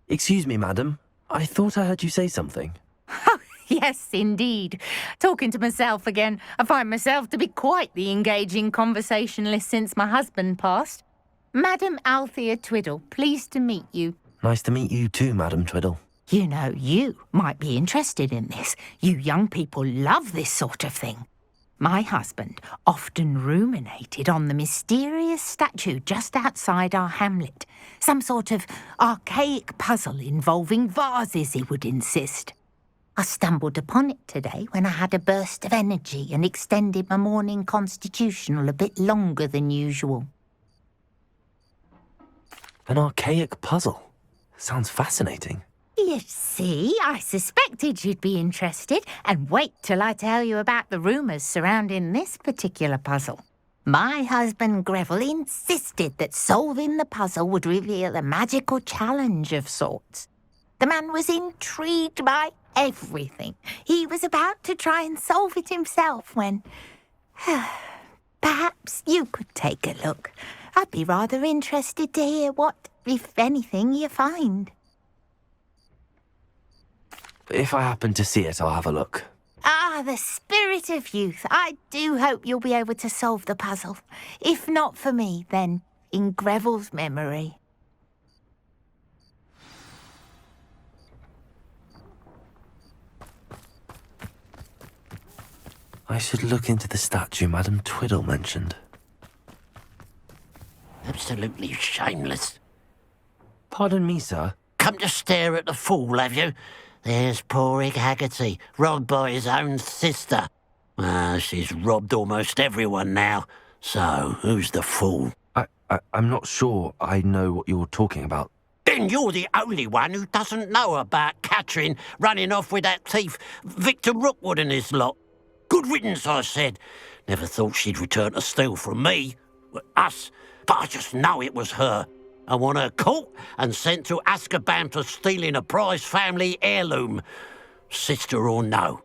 Excuse me, madam. I thought I heard you say something. Oh, yes, indeed. Talking to myself again. I find myself to be quite the engaging conversationalist since my husband passed. Madam Althea Twiddle, pleased to meet you. Nice to meet you too, Madam Twiddle. You know, you might be interested in this. You young people love this sort of thing. My husband often ruminated on the mysterious statue just outside our hamlet. Some sort of archaic puzzle involving vases, he would insist. I stumbled upon it today when I had a burst of energy and extended my morning constitutional a bit longer than usual. An archaic puzzle. Sounds fascinating. You see, I suspected you'd be interested, and wait till I tell you about the rumours surrounding this particular puzzle. My husband Greville insisted that solving the puzzle would reveal a magical challenge of sorts. The man was intrigued by everything. He was about to try and solve it himself when... Perhaps you could take a look. I'd be rather interested to hear what, if anything, you find. If I happen to see it, I'll have a look. Ah, the spirit of youth. I do hope you'll be able to solve the puzzle. If not for me, then in Greville's memory. I should look into the statue Madam Twiddle mentioned. Absolutely shameless. Pardon me, sir. Come to stare at the fool, have you? There's poor Ig Haggerty, robbed by his own sister. She's robbed almost everyone now. So, who's the fool? I'm not sure I know what you're talking about. Then you're the only one who doesn't know about Catherine running off with that thief, Victor Rookwood and his lot. Good riddance, I said. Never thought she'd return to steal from me. Us. But I just know it was her. I want her caught and sent to Azkaban for stealing a prize family heirloom. Sister or no.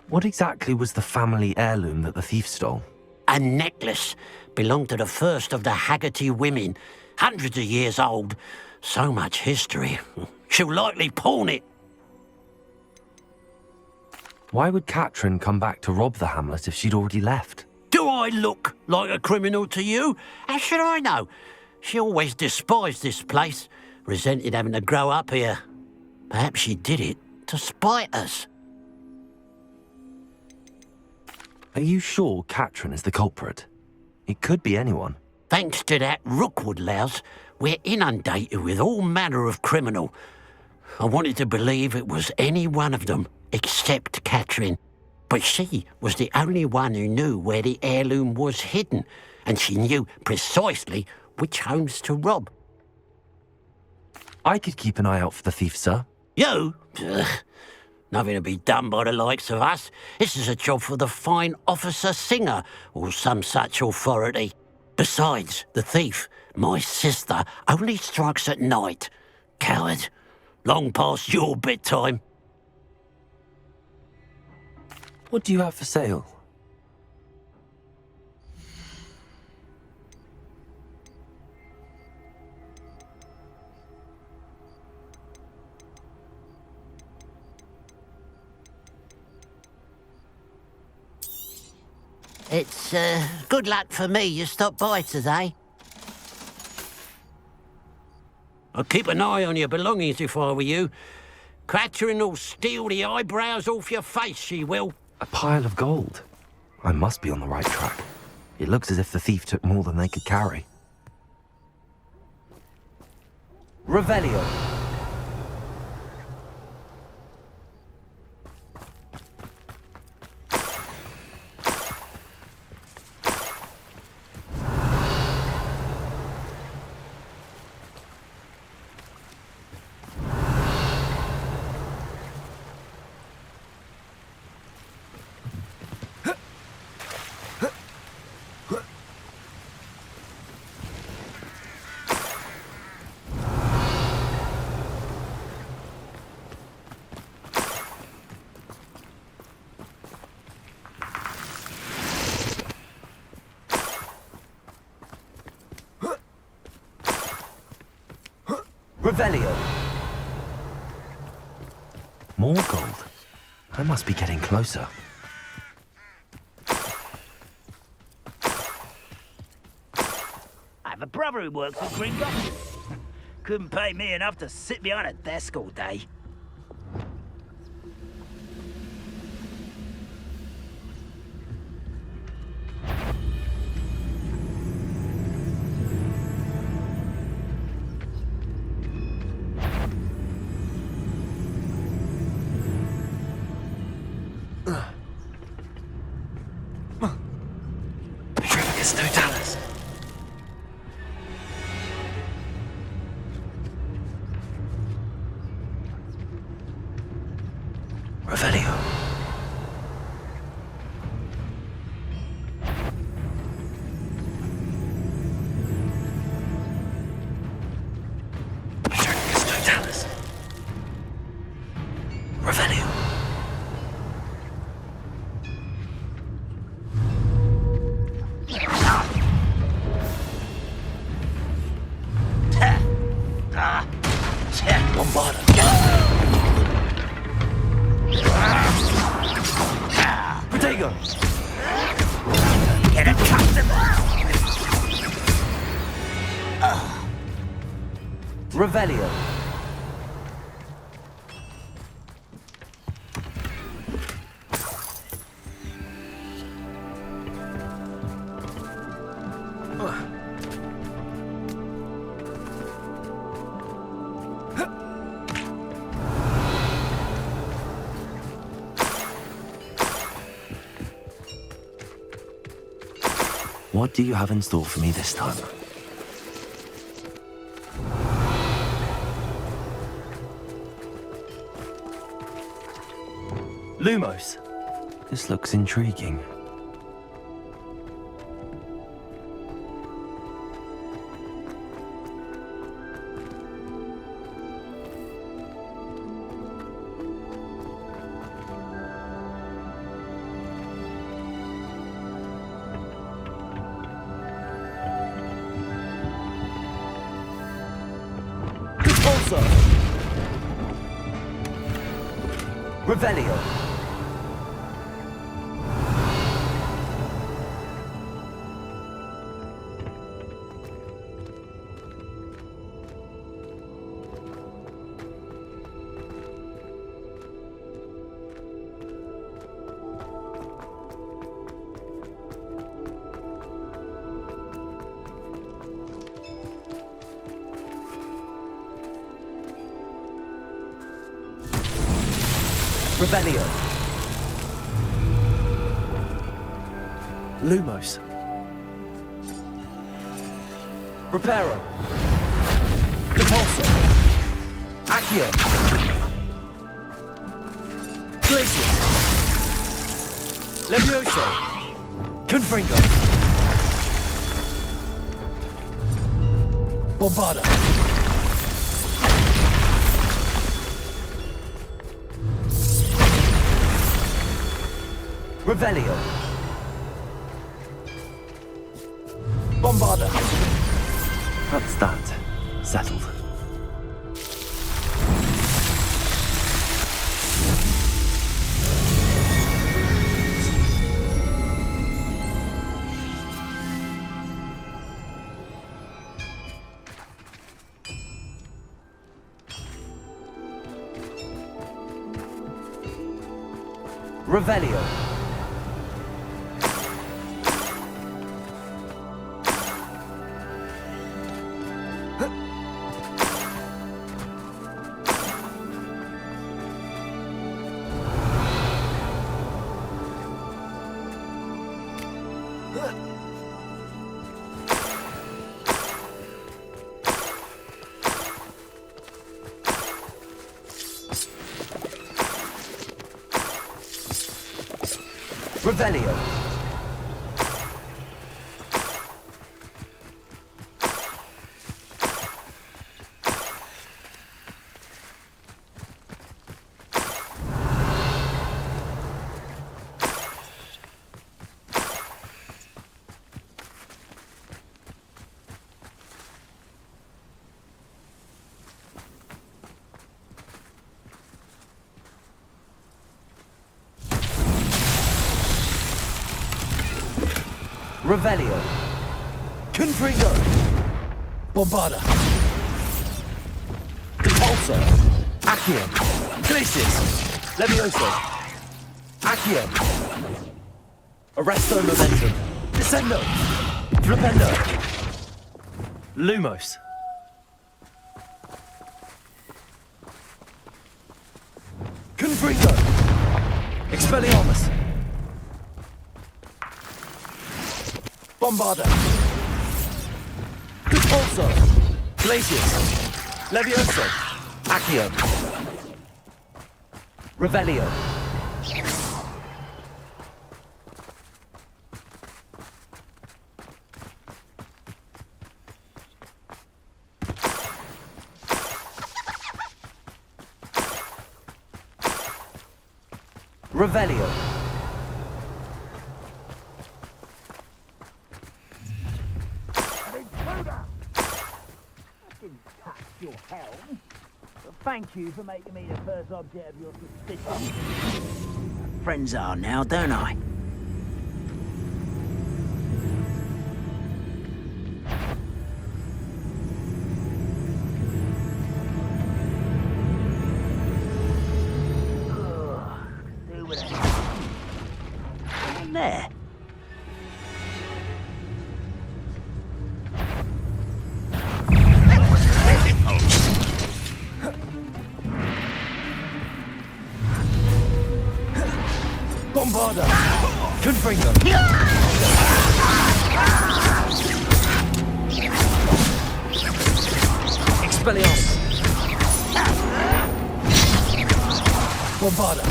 What exactly was the family heirloom that the thief stole? A necklace. Belonged to the first of the Haggerty women. Hundreds of years old. So much history. She'll likely pawn it. Why would Catherine come back to rob the hamlet if she'd already left? Do I look like a criminal to you? How should I know? She always despised this place, resented having to grow up here. Perhaps she did it to spite us. Are you sure Catherine is the culprit? It could be anyone. Thanks to that Rookwood louse, we're inundated with all manner of criminal. I wanted to believe it was any one of them, except Catherine. But she was the only one who knew where the heirloom was hidden, and she knew precisely which homes to rob. I could keep an eye out for the thief, sir. You? Ugh. Nothing to be done by the likes of us. This is a job for the fine officer Singer, or some such authority. Besides, the thief, my sister, only strikes at night. Coward. Long past your bedtime. What do you have for sale? It's, good luck for me you stopped by today. I'd keep an eye on your belongings if I were you. Catherine will steal the eyebrows off your face, she will. A pile of gold. I must be on the right track. It looks as if the thief took more than they could carry. Revelio. Revelio. More gold. I must be getting closer. I have a brother who works at Green Boxes. Couldn't pay me enough to sit behind a desk all day. Petrificus totalis. Revelio. Petrificus totalis. Revelio. Bombarda. Protego. Get a customer! Revelio. What do you have in store for me this time? Lumos. This looks intriguing. Revelio. Revelio. Lumos. Reparo. Repulsor. Accio. Glacius. Levioso. Confringo. Bombarda. Revelio. Bombarda. That's that. Settled. Revelio. Revelio. Revelio. Confringo. Bombarda. Repulsor. Accio. Glacius. Levioso. Accio. Arresto Momentum. Descendo. Flipendo. Lumos. Confringo. Expelliarmus. Bombarda. Repulsor. Glacius. Levioso. Accio. Revelio. Revelio. Your helm. But thank you for making me the first object of your suspicion. Friends are now, don't I? Do with it. In there. Bombarda. Confringo. Expelliarmus. Bombarda.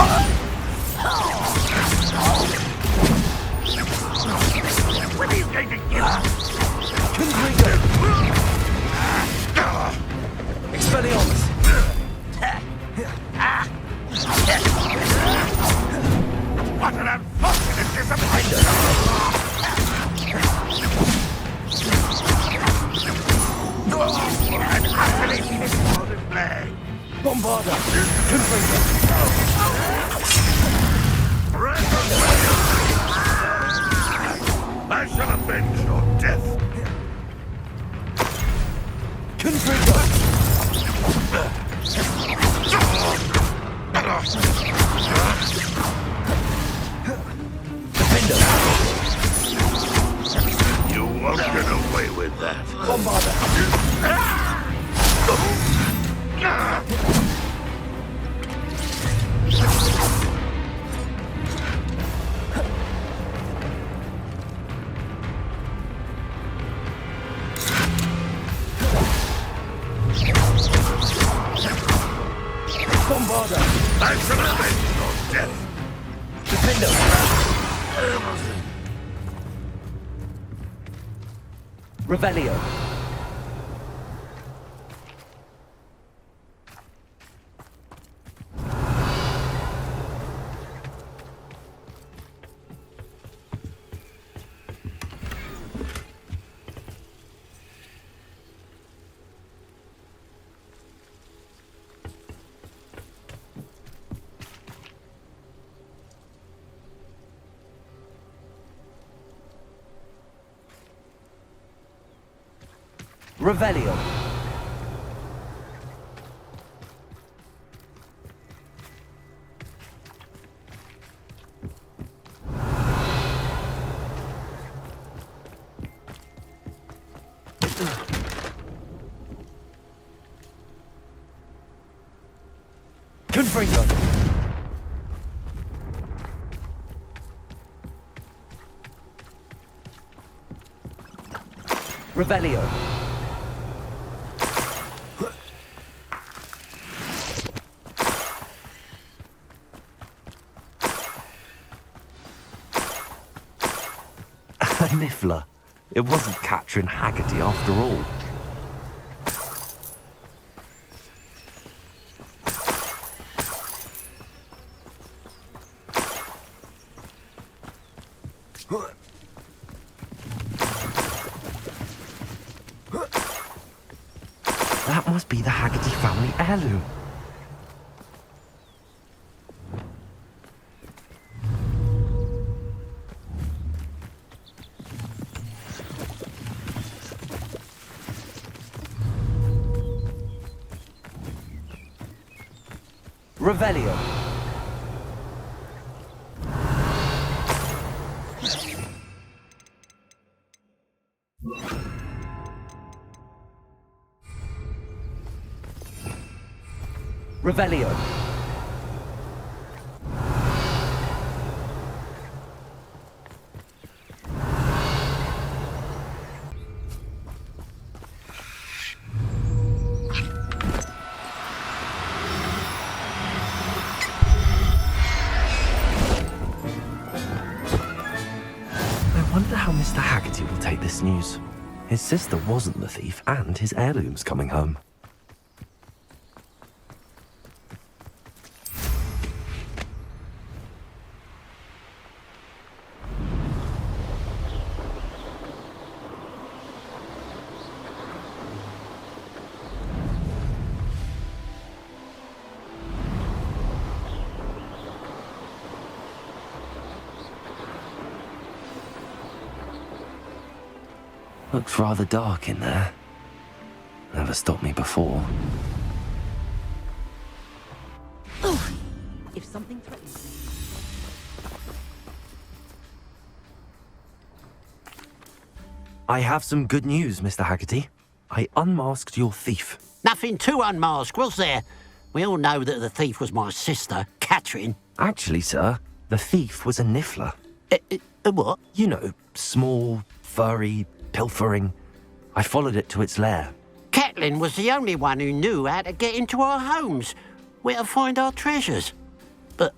What are you going to do? Confringo. Expelliarmus. What an unfortunate disappointment! An utterly miserable display! Bombarda. Confringo. I shall avenge your death! Confringo. Defendo. You won't get away with that. Bombarda. Bombarda. I shall avenge your death! Defendo. Revelio. Revelio. Confringo. Revelio. A niffler. It wasn't Catherine Haggerty after all. That must be the Haggerty family heirloom. Revelio. Revelio. I wonder how Mr. Haggerty will take this news. His sister wasn't the thief, and his heirloom's coming home. Looks rather dark in there. Never stopped me before. If something threatens me. I have some good news, Mr. Haggerty. I unmasked your thief. Nothing to unmask, was there? We all know that the thief was my sister, Catherine. Actually, sir, the thief was a niffler. What? You know, small, furry, pilfering. I followed it to its lair. Catelyn was the only one who knew how to get into our homes, where to find our treasures. But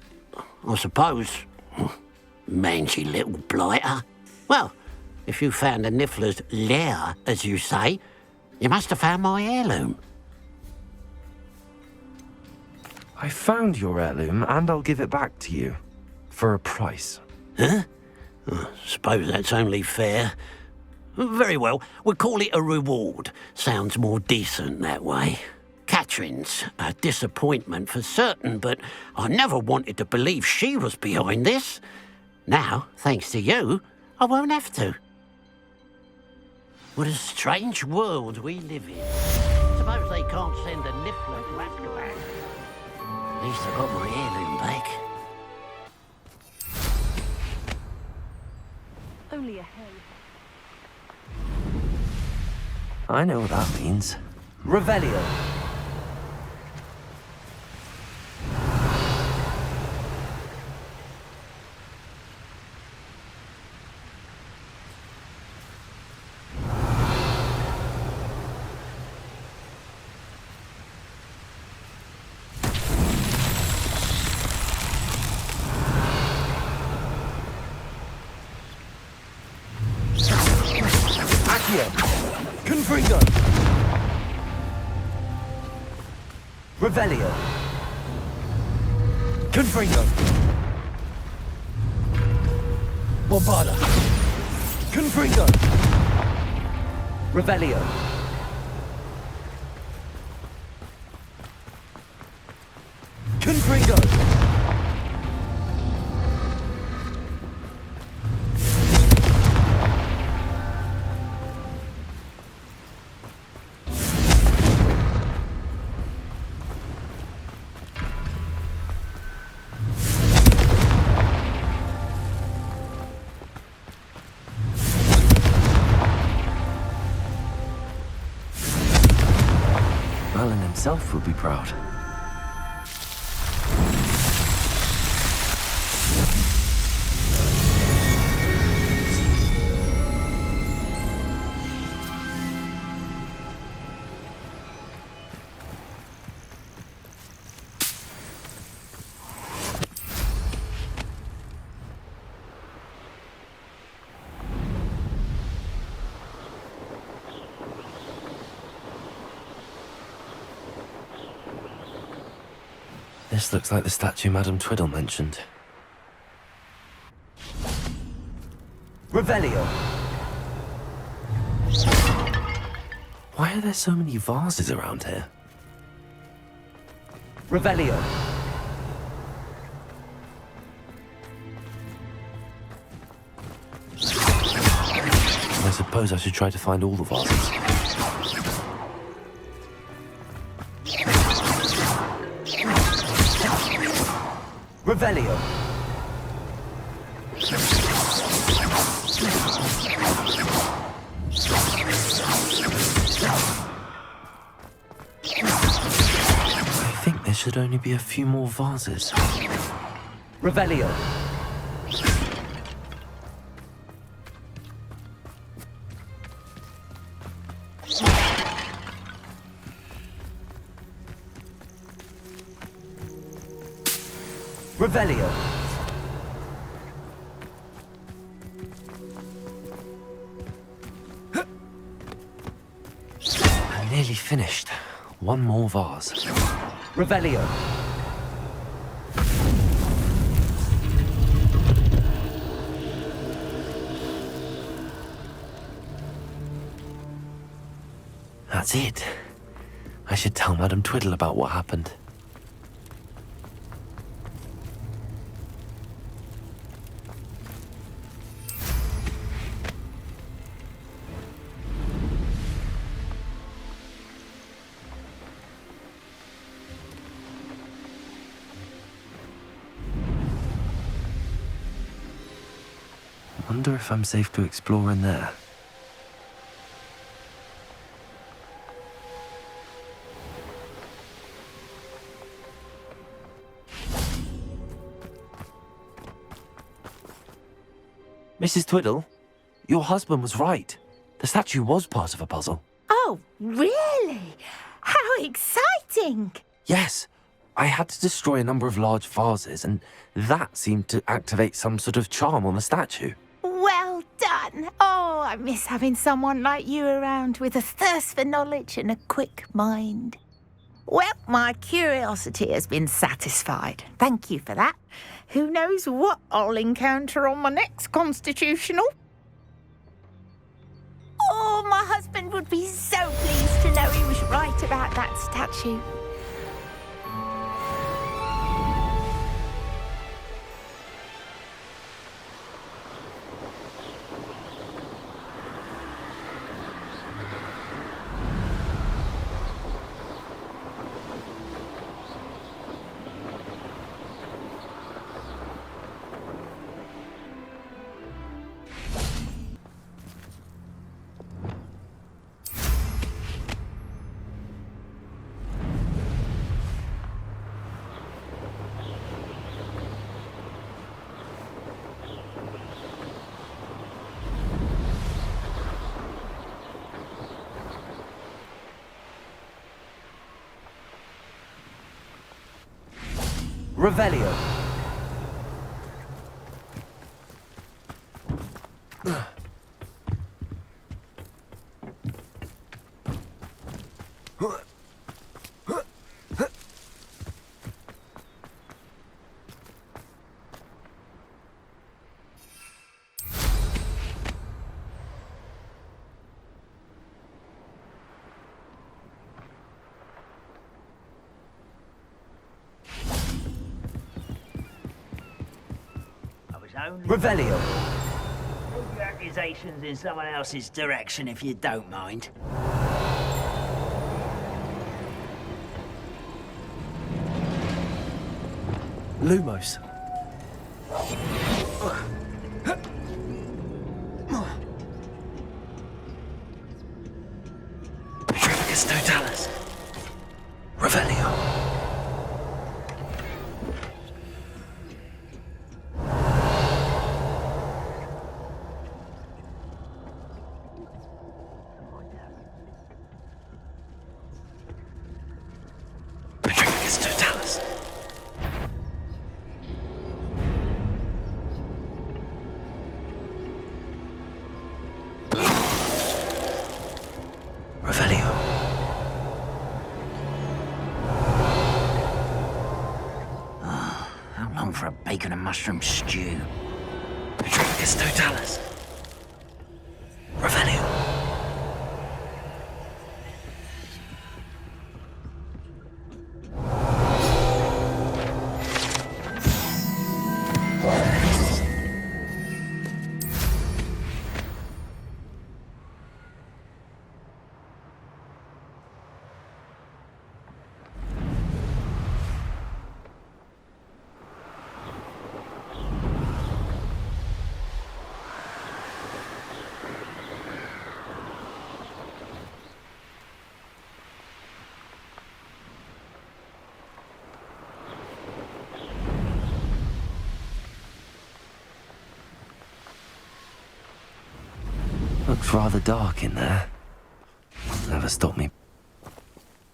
I suppose, mangy little blighter. Well, if you found the niffler's lair, as you say, you must have found my heirloom. I found your heirloom, and I'll give it back to you. For a price. Huh? I suppose that's only fair. Very well, we'll call it a reward. Sounds more decent that way. Catherine's a disappointment for certain, but I never wanted to believe she was behind this. Now, thanks to you, I won't have to. What a strange world we live in. Suppose they can't send a niffler to Azkaban. At least I got my heirloom back. Only a hair. I know what that means. Revelio. Confringo. Revelio. Confringo. Bombada. Confringo. Revelio. Confringo. Merlin himself would be proud. This looks like the statue Madame Twiddle mentioned. Revelio! Why are there so many vases around here? Revelio! I suppose I should try to find all the vases. Revelio. I think there should only be a few more vases. Revelio. Revelio. I'm nearly finished. One more vase. Revelio. That's it. I should tell Madame Twiddle about what happened. Wonder if I'm safe to explore in there. Mrs. Twiddle, your husband was right. The statue was part of a puzzle. Oh, really? How exciting! Yes, I had to destroy a number of large vases, and that seemed to activate some sort of charm on the statue. Well done. Oh, I miss having someone like you around with a thirst for knowledge and a quick mind. Well, my curiosity has been satisfied. Thank you for that. Who knows what I'll encounter on my next constitutional? Oh, my husband would be so pleased to know he was right about that statue. Revelio. Revelio. Move your accusations in someone else's direction if you don't mind. Lumos. Petrificus totalis. Revelio. Petrificus totalis. Revelio. How long for a bacon and mushroom stew? Petrificus totalis. Revelio. Looks rather dark in there. Never stopped me.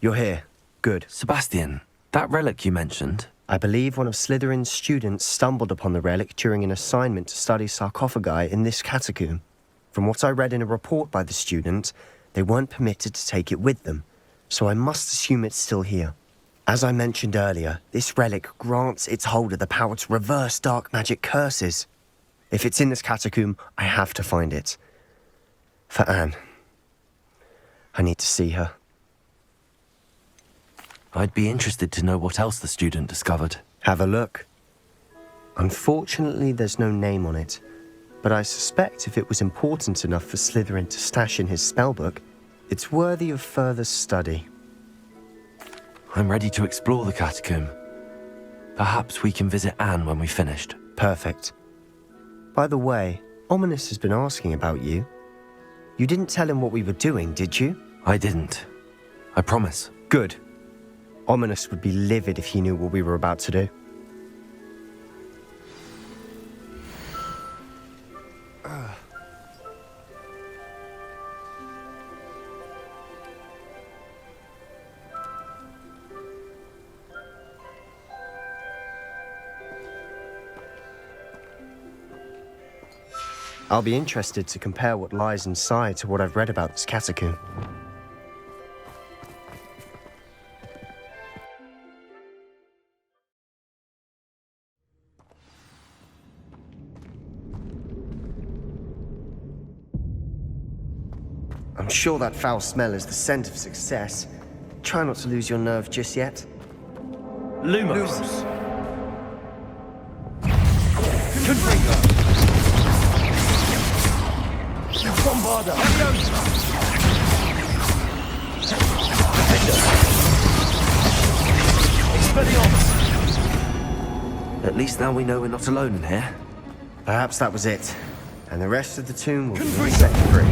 You're here. Good. Sebastian, that relic you mentioned, I believe one of Slytherin's students stumbled upon the relic during an assignment to study sarcophagi in this catacomb. From what I read in a report by the student, they weren't permitted to take it with them, so I must assume it's still here. As I mentioned earlier, this relic grants its holder the power to reverse dark magic curses. If it's in this catacomb, I have to find it. For Anne. I need to see her. I'd be interested to know what else the student discovered. Have a look. Unfortunately, there's no name on it, but I suspect if it was important enough for Slytherin to stash in his spellbook, it's worthy of further study. I'm ready to explore the catacomb. Perhaps we can visit Anne when we've finished. Perfect. By the way, Ominous has been asking about you. You didn't tell him what we were doing, did you? I didn't. I promise. Good. Ominous would be livid if he knew what we were about to do. I'll be interested to compare what lies inside to what I've read about this catacomb. I'm sure that foul smell is the scent of success. Try not to lose your nerve just yet. Lumos! Bombarder! At least now we know we're not alone in here. Perhaps that was it. And the rest of the tomb will be set free.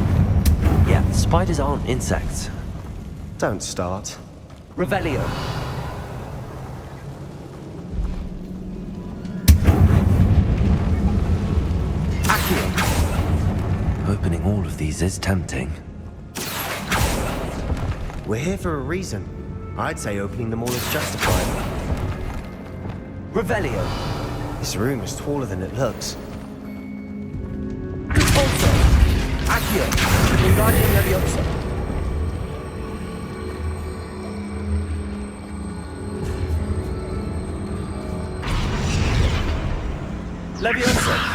Yeah, spiders aren't insects. Don't start. Revelio. Opening all of these is tempting. We're here for a reason. I'd say opening them all is justified. Revelio. This room is taller than it looks. Accio. Wingardium Leviosa. Leviosa.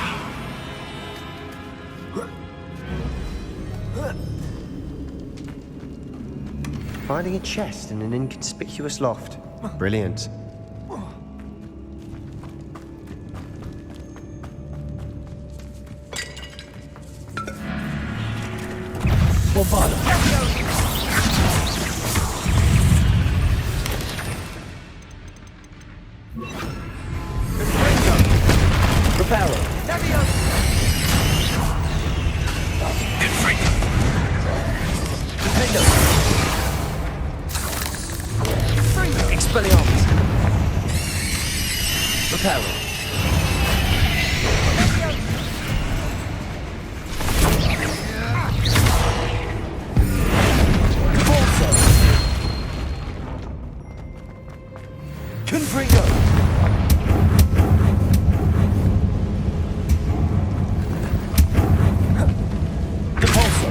Finding a chest in an inconspicuous loft. Brilliant. Bombarder! Reparo. Expelliarmus. Reparo. Confringo. Depulso.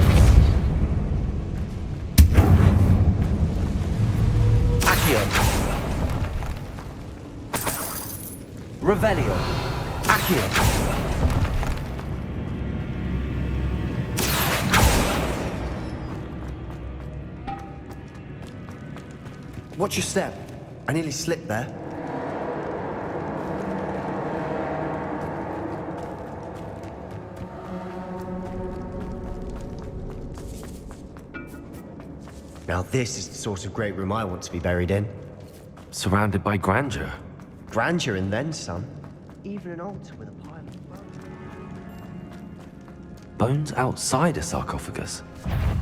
Accio. Revelio. Accio. Watch your step. I nearly slipped there. Now this is the sort of great room I want to be buried in. Surrounded by grandeur. Grandeur and then some. Even an altar with a pile of bones. Bones outside a sarcophagus.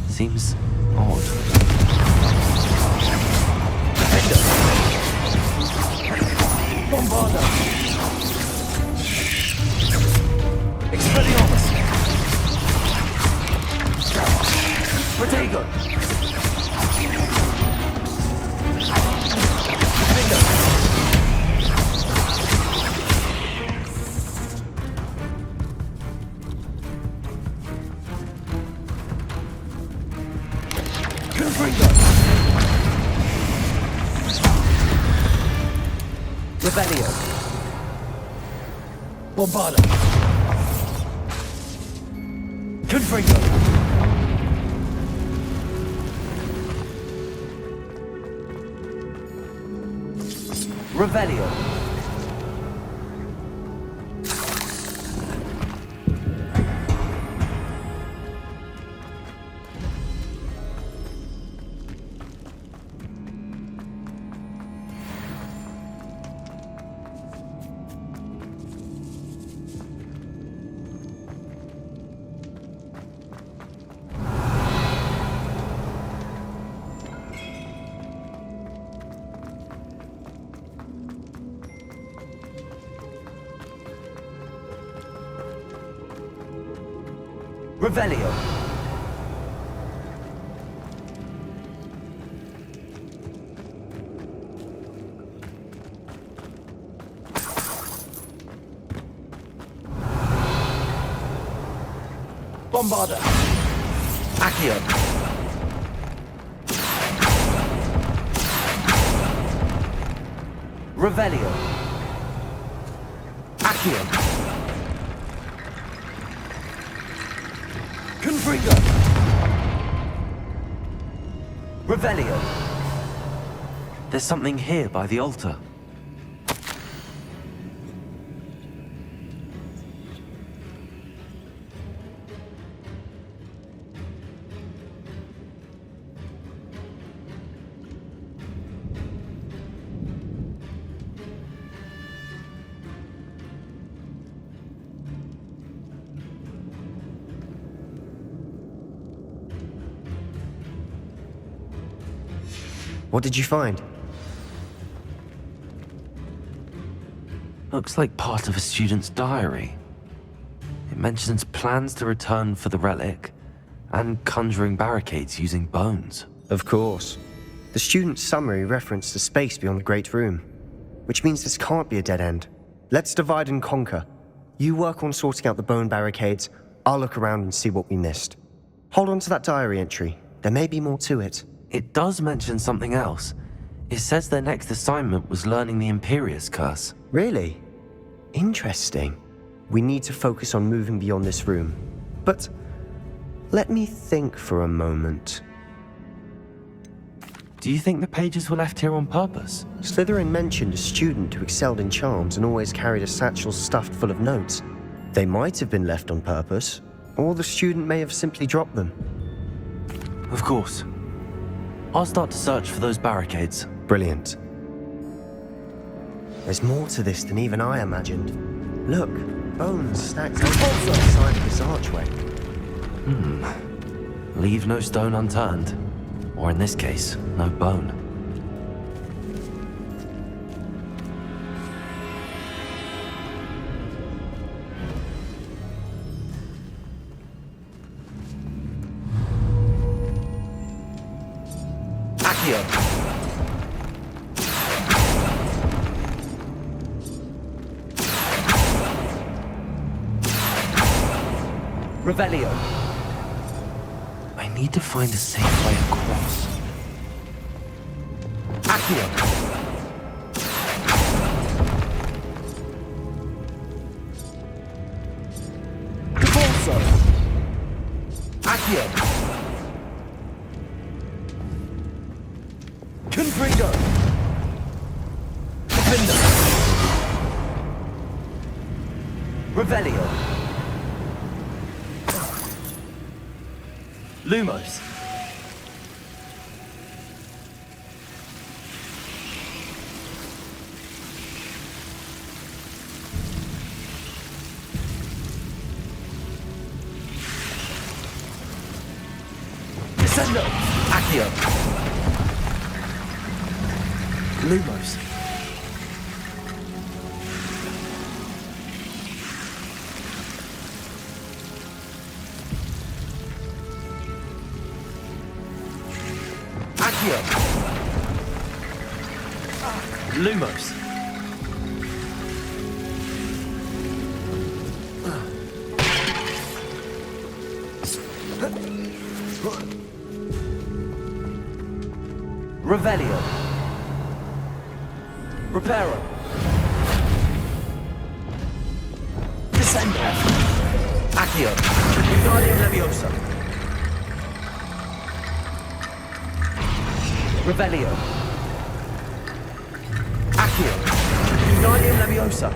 Seems odd. Bombarder! Expelliarmus! Configure. Revelio. Bombarda. Confringo. Revelio. Revelio. Bombarda. Accio. Revelio. Accio. Confringo. Revelio. There's something here by the altar. What did you find? Looks like part of a student's diary. It mentions plans to return for the relic and conjuring barricades using bones. Of course. The student's summary referenced the space beyond the Great Room, which means this can't be a dead end. Let's divide and conquer. You work on sorting out the bone barricades, I'll look around and see what we missed. Hold on to that diary entry. There may be more to it. It does mention something else. It says their next assignment was learning the Imperius Curse. Really? Interesting. We need to focus on moving beyond this room. But let me think for a moment. Do you think the pages were left here on purpose? Slytherin mentioned a student who excelled in charms and always carried a satchel stuffed full of notes. They might have been left on purpose, or the student may have simply dropped them. Of course. I'll start to search for those barricades. Brilliant. There's more to this than even I imagined. Look, bones stacked up on the side of this archway. Leave no stone unturned. Or in this case, no bone. Accio. Revelio. I need to find a safe way across. Accio. Repulso. Accio. Confringo. Defender. Revelio. Lumos. Descendo. Accio. Lumos. Accio. Lumos. Revelio. Reparo. Descendo. Accio. Wingardium Leviosa. Revelio. Accio. Wingardium Leviosa.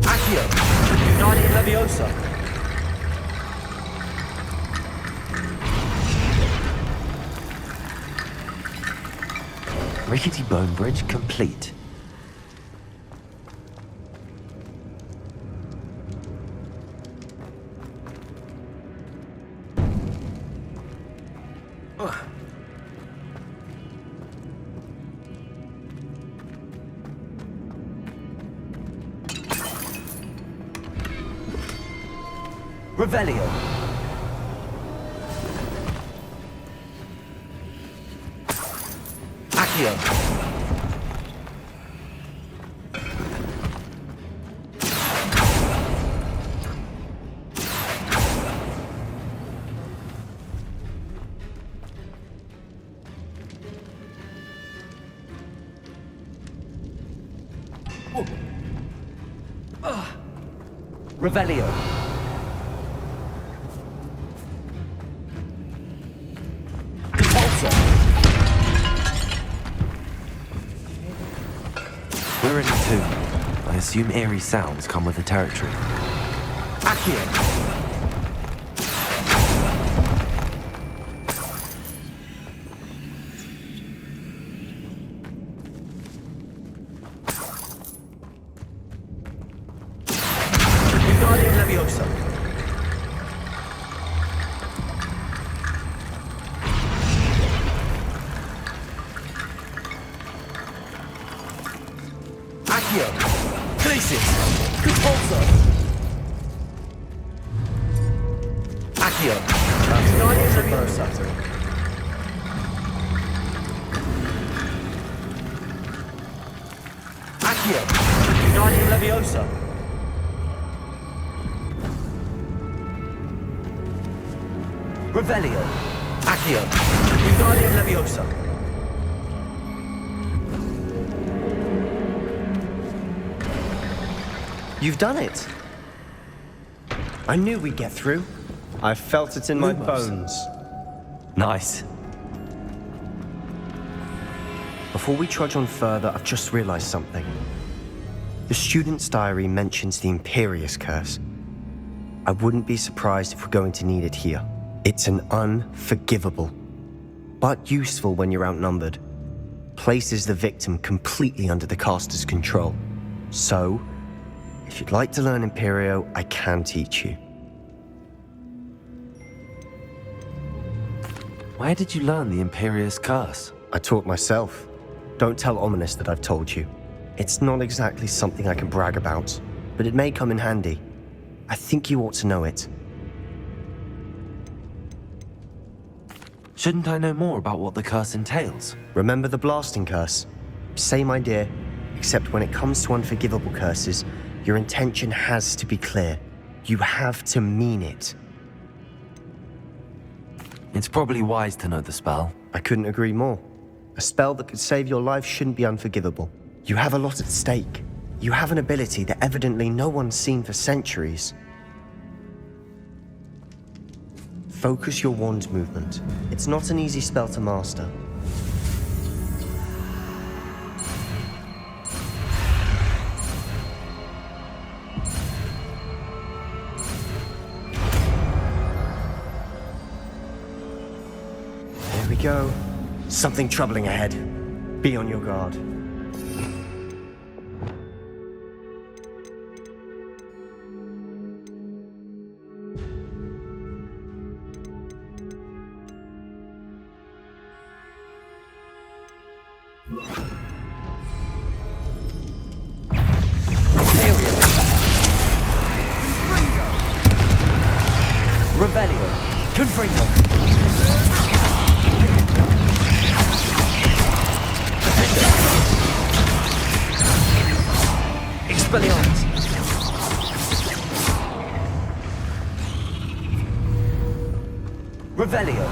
Accio. Wingardium Leviosa. Rickety bone bridge complete. Revelio. Accio. Revelio. We're in a tomb. I assume eerie sounds come with the territory. Accio. Wingardium Leviosa. Accio. Glacis. Compulso. Accio. Wingardium Leviosa. Accio. Wingardium Leviosa. Revelio. Accio. Wingardium Leviosa. You've done it. I knew we'd get through. I felt it in my bones. Nice. Before we trudge on further, I've just realized something. The student's diary mentions the Imperious Curse. I wouldn't be surprised if we're going to need it here. It's an unforgivable, but useful when you're outnumbered. Places the victim completely under the caster's control. So, if you'd like to learn Imperio, I can teach you. Where did you learn the Imperious Curse? I taught myself. Don't tell Ominous that I've told you. It's not exactly something I can brag about, but it may come in handy. I think you ought to know it. Shouldn't I know more about what the curse entails? Remember the blasting curse? Same idea, except when it comes to unforgivable curses, your intention has to be clear. You have to mean it. It's probably wise to know the spell. I couldn't agree more. A spell that could save your life shouldn't be unforgivable. You have a lot at stake. You have an ability that evidently no one's seen for centuries. Focus your wand movement. It's not an easy spell to master. There we go. Something troubling ahead. Be on your guard. Expelliarmus! Revelio!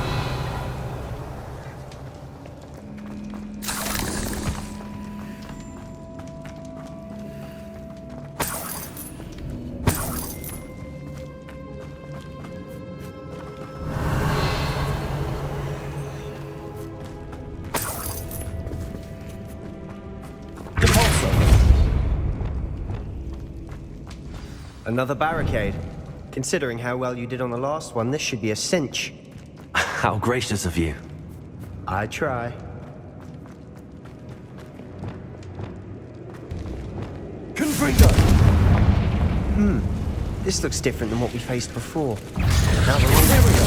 Another barricade. Considering how well you did on the last one, this should be a cinch. How gracious of you. I try. Confringo! This looks different than what we faced before. Now we're on. There we go.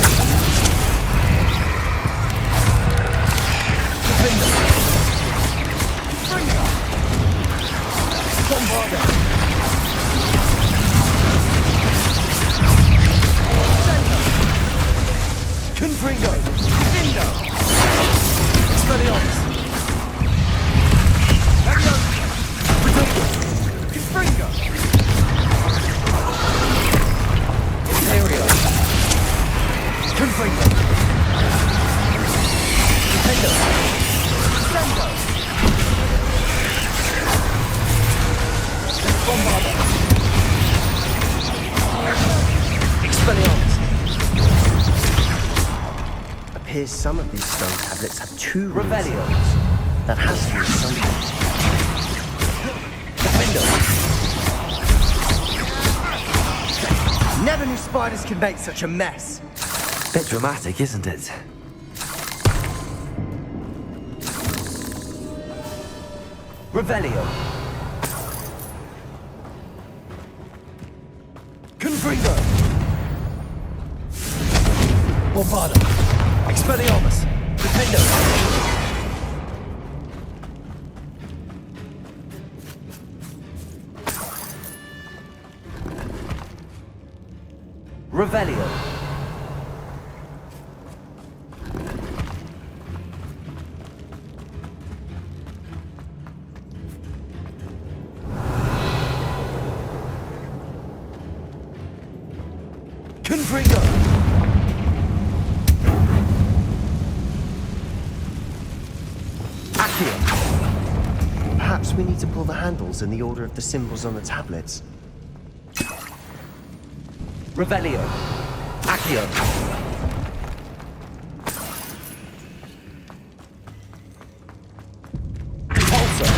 Confringo! Dindo! Expelliarmus! Confringo! Imperio! Confringo! Dindo! Sendo! Bombarda! Expelliarmus! Appears some of these stone tablets have two rings. Revelios! That has to be something. Defendo! Never knew spiders could make such a mess. Bit dramatic, isn't it? Revelio! Confringo! Bombarda! Expelliarmus! Defendo! Revelio! Confringo! Perhaps we need to pull the handles in the order of the symbols on the tablets. Revelio! Accio! Repulsor!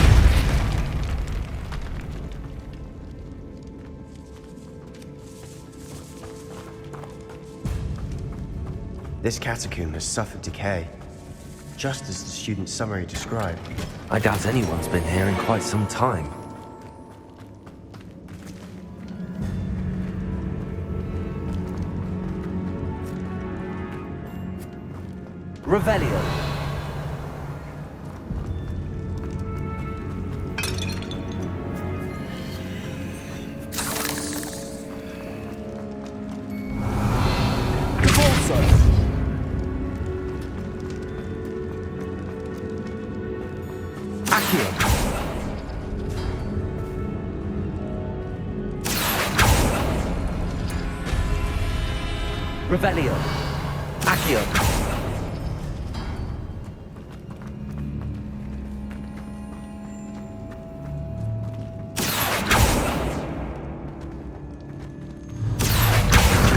This catacomb has suffered decay, just as the student's summary described. I doubt anyone's been here in quite some time. Revelio! Repulsor! Accio! Revelio! Accio!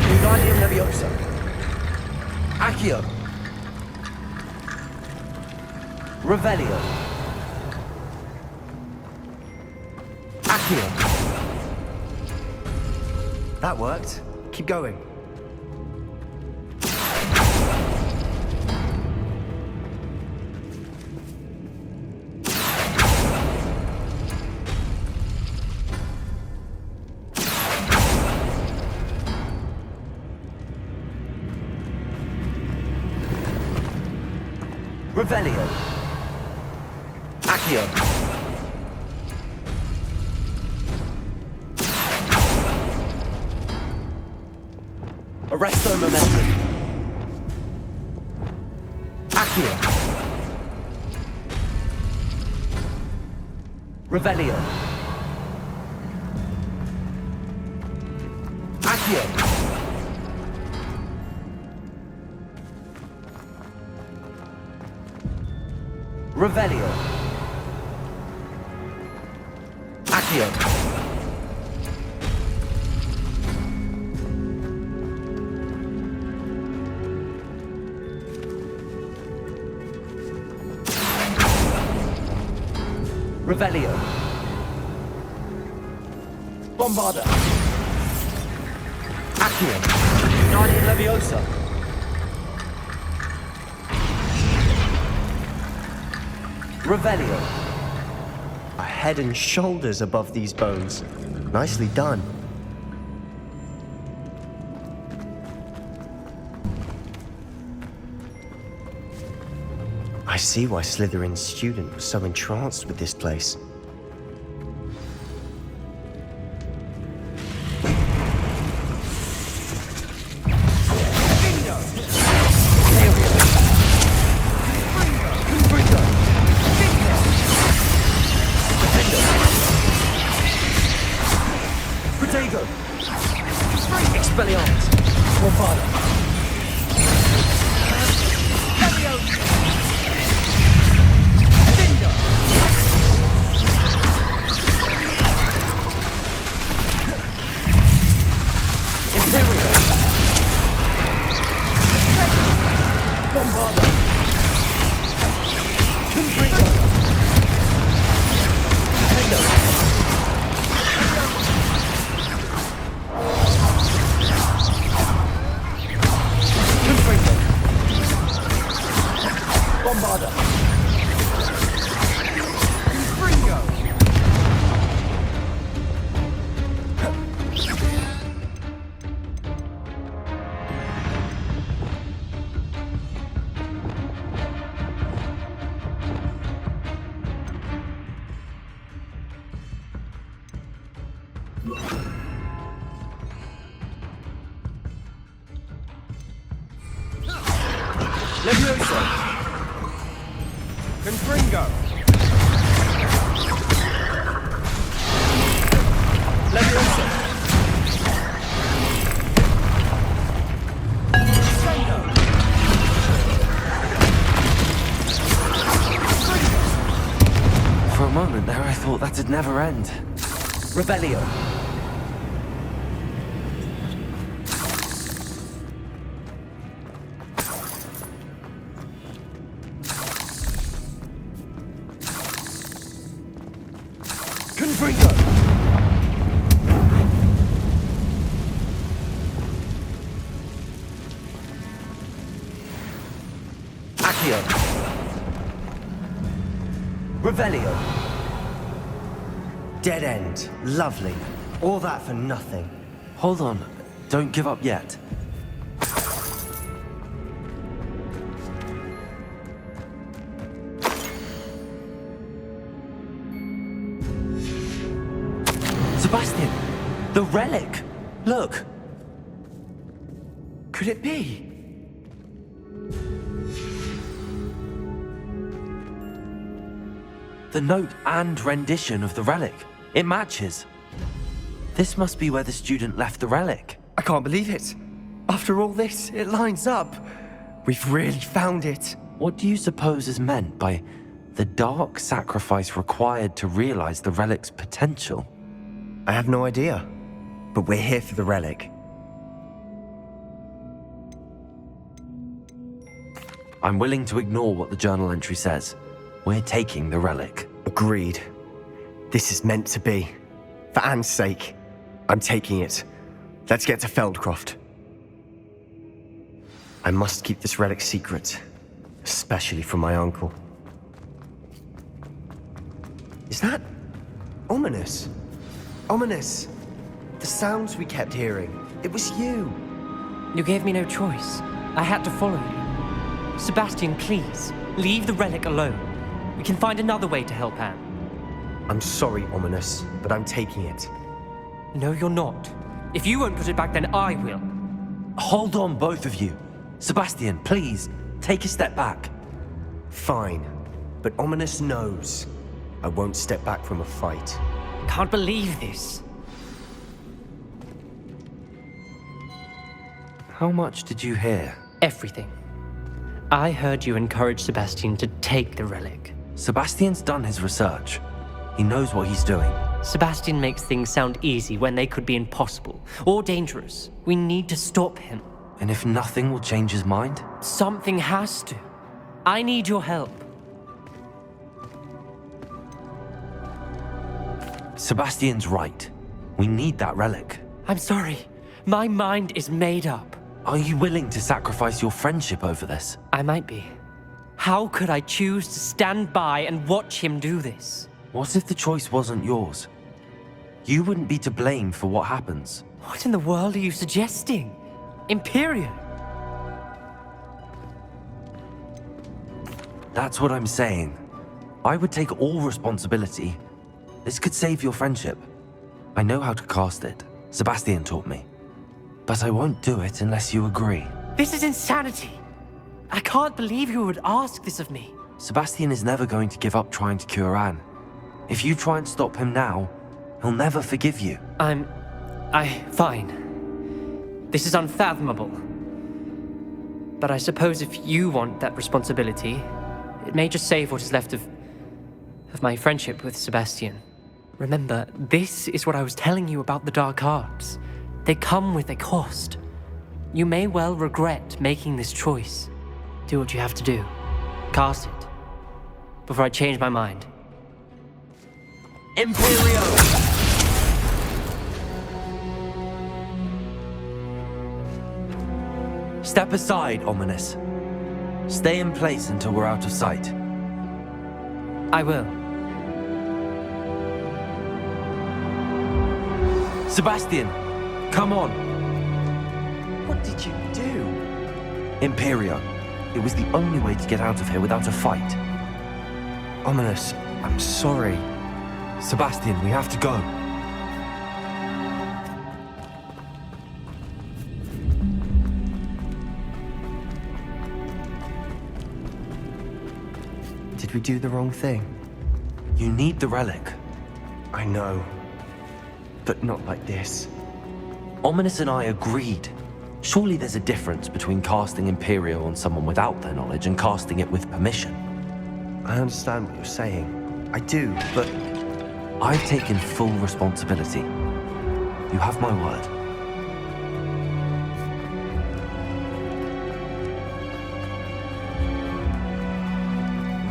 Wingardium Leviosa! Accio! Revelio! Accio! That worked. Keep going. Revelio! Accio! Arresto momentum! Revelio. Accio. Revelio. Accio. Revelio. Bombarda. Accio. Guardian Leviosa. Revelio. A head and shoulders above these bones. Nicely done. I see why Slytherin's student was so entranced with this place. Protego. Expelliarmus. Bombarda. Leviosa. Confringo. Leviosa. For a moment there, I thought that'd never end. Revelio. Confringo. Accio. Revelio. Dead end. Lovely. All that for nothing. Hold on. Don't give up yet. Sebastian! The relic! Look! Could it be? The note and rendition of the relic. It matches. This must be where the student left the relic. I can't believe it. After all this, it lines up. We've really found it. What do you suppose is meant by the dark sacrifice required to realize the relic's potential? I have no idea. But we're here for the relic. I'm willing to ignore what the journal entry says. We're taking the relic. Agreed. This is meant to be. For Anne's sake, I'm taking it. Let's get to Feldcroft. I must keep this relic secret, especially from my uncle. Is that ominous? Ominous. The sounds we kept hearing. It was you. You gave me no choice. I had to follow you. Sebastian, please, leave the relic alone. We can find another way to help Anne. I'm sorry, Ominous, but I'm taking it. No, you're not. If you won't put it back, then I will. Hold on, both of you. Sebastian, please, take a step back. Fine, but Ominous knows. I won't step back from a fight. Can't believe this. How much did you hear? Everything. I heard you encourage Sebastian to take the relic. Sebastian's done his research. He knows what he's doing. Sebastian makes things sound easy when they could be impossible or dangerous. We need to stop him. And if nothing will change his mind? Something has to. I need your help. Sebastian's right. We need that relic. I'm sorry. My mind is made up. Are you willing to sacrifice your friendship over this? I might be. How could I choose to stand by and watch him do this? What if the choice wasn't yours? You wouldn't be to blame for what happens. What in the world are you suggesting? Imperium? That's what I'm saying. I would take all responsibility. This could save your friendship. I know how to cast it. Sebastian taught me. But I won't do it unless you agree. This is insanity. I can't believe you would ask this of me. Sebastian is never going to give up trying to cure Anne. If you try and stop him now, he'll never forgive you. Fine. This is unfathomable. But I suppose if you want that responsibility, it may just save what is left of my friendship with Sebastian. Remember, this is what I was telling you about the dark arts. They come with a cost. You may well regret making this choice. Do what you have to do. Cast it. Before I change my mind. Imperio! Step aside, Ominous. Stay in place until we're out of sight. I will. Sebastian, come on. What did you do? Imperio. It was the only way to get out of here without a fight. Ominous, I'm sorry. Sebastian, we have to go. Did we do the wrong thing? You need the relic. I know. But not like this. Ominous and I agreed. Surely there's a difference between casting Imperio on someone without their knowledge and casting it with permission. I understand what you're saying. I do, but I've taken full responsibility. You have my word.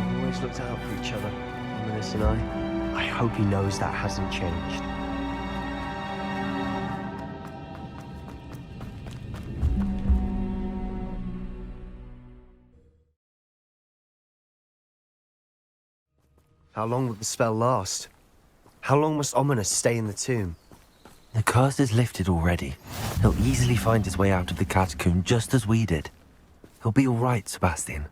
we've always looked out for each other, Ominous and I. I hope he knows that hasn't changed. How long will the spell last? How long must Ominous stay in the tomb? The curse is lifted already. He'll easily find his way out of the catacomb just as we did. He'll be all right, Sebastian.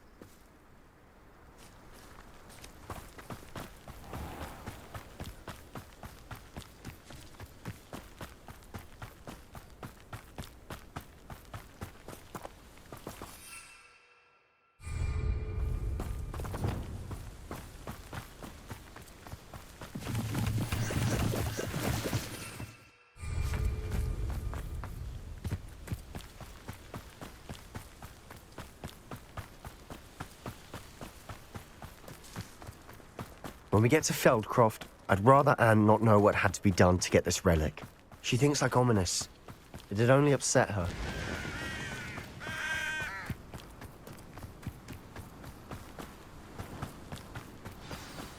When we get to Feldcroft, I'd rather Anne not know what had to be done to get this relic. She thinks like Ominous. It'd only upset her.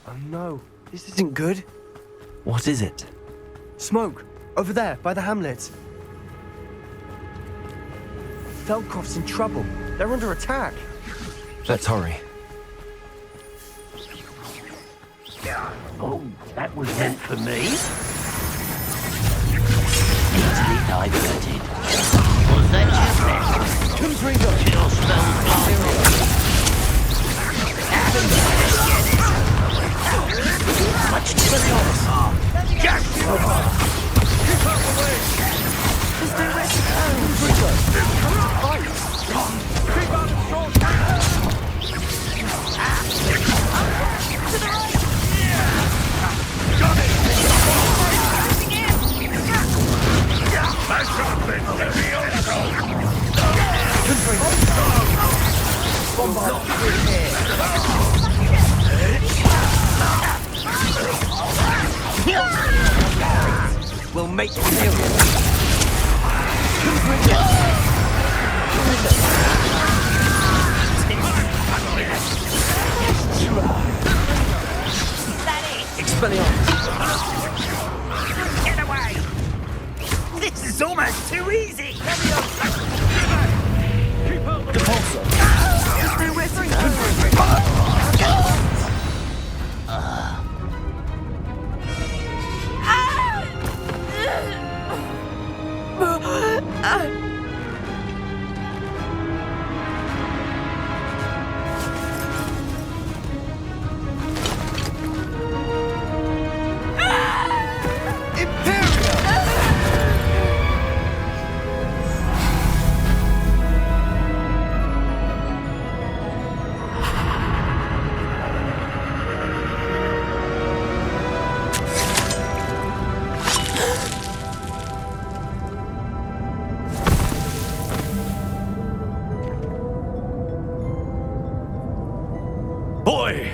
Oh no, this isn't good. What is it? Smoke! Over there, by the hamlet. Feldcroft's in trouble. They're under attack. Let's hurry. Oh, that was meant for me. Easily diverted. Was that your best? Confringo! Chill spells blasted. Much to the north. Yes! make you feel. Get away! This is almost too easy! Depulsor. Boy!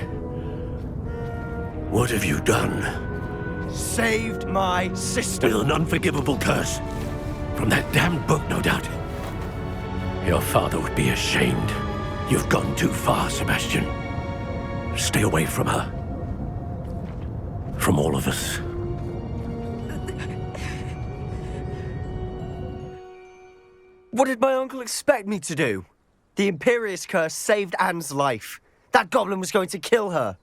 What have you done? Saved my sister. With an unforgivable curse. From that damned book, no doubt. Your father would be ashamed. You've gone too far, Sebastian. Stay away from her. From all of us. What did my uncle expect me to do? The Imperious curse saved Anne's life. That goblin was going to kill her.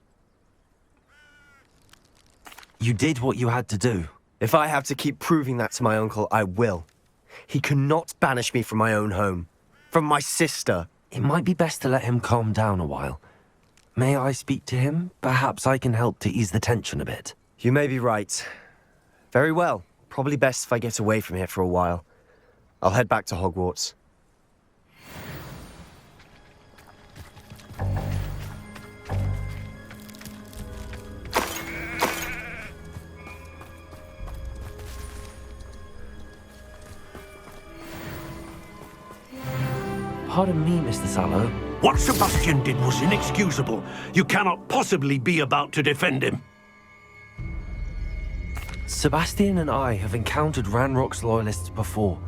You did what you had to do. If I have to keep proving that to my uncle, I will. He cannot banish me from my own home. From my sister. It might be best to let him calm down a while. May I speak to him? Perhaps I can help to ease the tension a bit. You may be right. Very well. Probably best if I get away from here for a while. I'll head back to Hogwarts. Pardon me, Mr. Sallow. What Sebastian did was inexcusable. You cannot possibly be about to defend him. Sebastian and I have encountered Ranrock's loyalists before.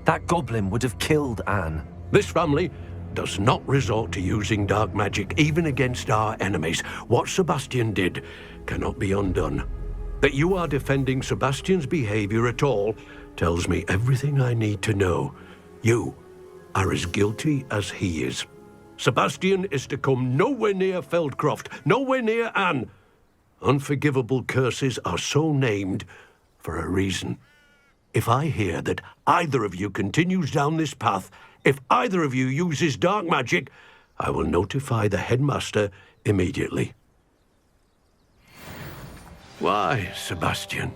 That goblin would have killed Anne. This family does not resort to using dark magic even against our enemies. What Sebastian did cannot be undone. That you are defending Sebastian's behavior at all tells me everything I need to know. You are as guilty as he is. Sebastian is to come nowhere near Feldcroft, nowhere near Anne. Unforgivable curses are so named for a reason. If I hear that either of you continues down this path, if either of you uses dark magic, I will notify the headmaster immediately. Why, Sebastian?